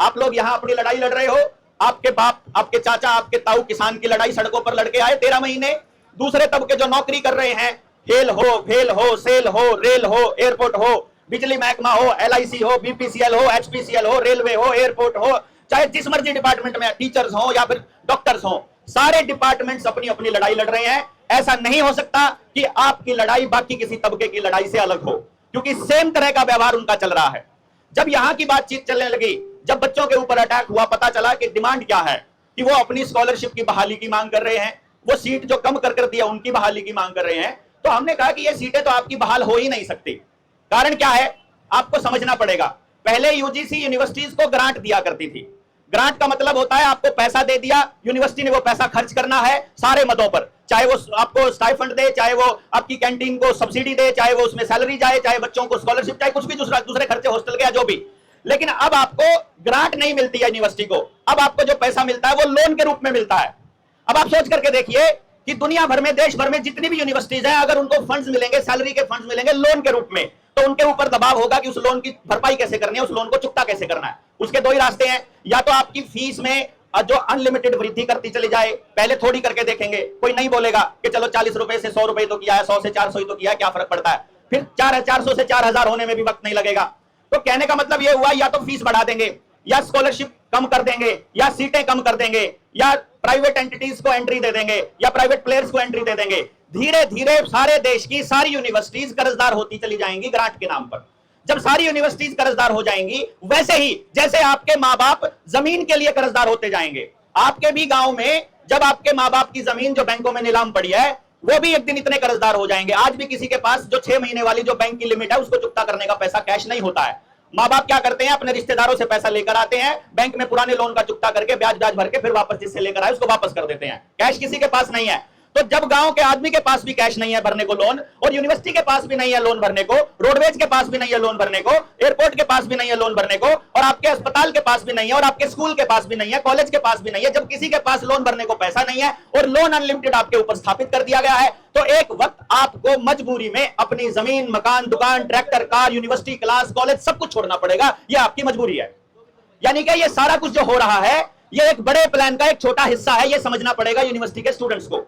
आप लोग यहाँ अपनी लड़ाई लड़ रहे हो, आपके बाप, आपके चाचा, आपके ताऊ किसान की लड़ाई सड़कों पर लड़के आए 13 महीने। दूसरे तबके जो नौकरी कर रहे हैं, हेल हो, फेल हो, सेल हो, रेल हो, एयरपोर्ट हो, बिजली महकमा हो, LIC हो, BPCL हो, HPCL हो, रेलवे हो, एयरपोर्ट हो, चाहे जिस मर्जी डिपार्टमेंट में, टीचर्स हो या फिर डॉक्टर्स हो, सारे डिपार्टमेंट्स अपनी अपनी लड़ाई लड़ रहे हैं। ऐसा नहीं हो सकता कि आपकी लड़ाई बाकी किसी तबके की लड़ाई से अलग हो, क्योंकि सेम तरह का व्यवहार उनका चल रहा है। जब यहां की बातचीत चलने लगी, जब बच्चों के ऊपर अटैक हुआ, पता चला कि डिमांड क्या है, कि वो अपनी स्कॉलरशिप की बहाली की मांग कर रहे हैं, वो सीट जो कम कर दिया उनकी बहाली की मांग कर रहे हैं। तो हमने कहा कि ये सीटें तो आपकी बहाल हो ही नहीं सकती। कारण क्या है, आपको समझना पड़ेगा। पहले यूजीसी यूनिवर्सिटीज को ग्रांट दिया करती थी। ग्रांट का मतलब होता है आपको पैसा दे दिया, यूनिवर्सिटी ने वो पैसा खर्च करना है सारे मदों पर, चाहे वो आपको स्टाइफंड दे, चाहे वो आपकी कैंटीन को सब्सिडी दे, चाहे वो उसमें सैलरी जाए, चाहे बच्चों को स्कॉलरशिप, चाहे कुछ भी दूसरे खर्चे, हॉस्टल के, जो भी। लेकिन अब आपको ग्रांट नहीं मिलती है यूनिवर्सिटी को, अब आपको जो पैसा मिलता है वो लोन के रूप में मिलता है। अब आप सोच करके देखिए कि दुनिया भर में, देश भर में जितनी भी यूनिवर्सिटीज हैं, अगर उनको फंड्स मिलेंगे, सैलरी के फंड्स मिलेंगे लोन के रूप में, तो उनके ऊपर दबाव होगा कि उस लोन की भरपाई कैसे करनी है, उस लोन को चुकता कैसे करना है। उसके दो ही रास्ते हैं, या तो आपकी फीस में जो अनलिमिटेड वृद्धि करती चली जाए, पहले थोड़ी करके देखेंगे, कोई नहीं बोलेगा कि चलो 40 रुपए से 100 रुपए तो किया है, 100 से 400 ही तो किया है, क्या फर्क पड़ता है, फिर 400 से 4000 होने में भी वक्त नहीं लगेगा। तो कहने का मतलब यह हुआ, या तो फीस बढ़ा देंगे, या स्कॉलरशिप कम कर देंगे, या सीटें कम कर देंगे, या प्राइवेट एंटिटीज को एंट्री दे देंगे, या प्राइवेट प्लेयर्स को एंट्री दे देंगे। धीरे धीरे सारे देश की सारी यूनिवर्सिटीज कर्जदार होती चली जाएंगी ग्रांट के नाम पर। जब सारी यूनिवर्सिटीज कर्जदार हो जाएंगी, वैसे ही जैसे आपके माँ बाप जमीन के लिए कर्जदार होते जाएंगे, आपके भी गांव में जब आपके माँ बाप की जमीन जो बैंकों में नीलाम पड़ी है, वो भी एक दिन इतने कर्जदार हो जाएंगे। आज भी किसी के पास जो 6 महीने वाली जो बैंक की लिमिट है, उसको चुकता करने का पैसा कैश नहीं होता है। माँ बाप क्या करते हैं, अपने रिश्तेदारों से पैसा लेकर आते हैं, बैंक में पुराने लोन का चुकता करके ब्याज भर के फिर वापस जिससे लेकर आए उसको वापस कर देते हैं। कैश किसी के पास नहीं है। तो जब गांव के आदमी के पास भी कैश नहीं है भरने को लोन, और यूनिवर्सिटी के पास भी नहीं है लोन भरने को, रोडवेज के पास भी नहीं है लोन भरने को, एयरपोर्ट के पास भी नहीं है लोन भरने को, और आपके अस्पताल के पास भी नहीं है, और आपके स्कूल के पास भी नहीं है, कॉलेज के पास भी नहीं है, जब किसी के पास लोन भरने को पैसा नहीं है और लोन अनलिमिटेड आपके ऊपर स्थापित कर दिया गया है, तो एक वक्त आपको मजबूरी में अपनी जमीन, मकान, दुकान, tractor, car, university, class, college सब कुछ छोड़ना पड़ेगा। यह आपकी मजबूरी है। यानी कि ये सारा कुछ जो हो रहा है, ये एक बड़े प्लान का एक छोटा हिस्सा है। ये समझना पड़ेगा यूनिवर्सिटी के स्टूडेंट्स को।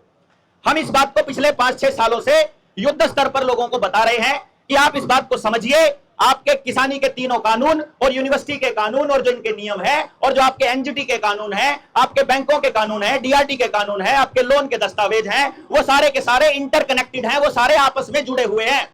हम इस बात को पिछले 5-6 सालों से युद्ध स्तर पर लोगों को बता रहे हैं कि आप इस बात को समझिए, आपके किसानी के 3 कानून और यूनिवर्सिटी के कानून और जो इनके नियम है, और जो आपके NGT के कानून है, आपके बैंकों के कानून है, DRT के कानून है, आपके लोन के दस्तावेज हैं, वो सारे के सारे इंटरकनेक्टेड हैं, वो सारे आपस में जुड़े हुए हैं।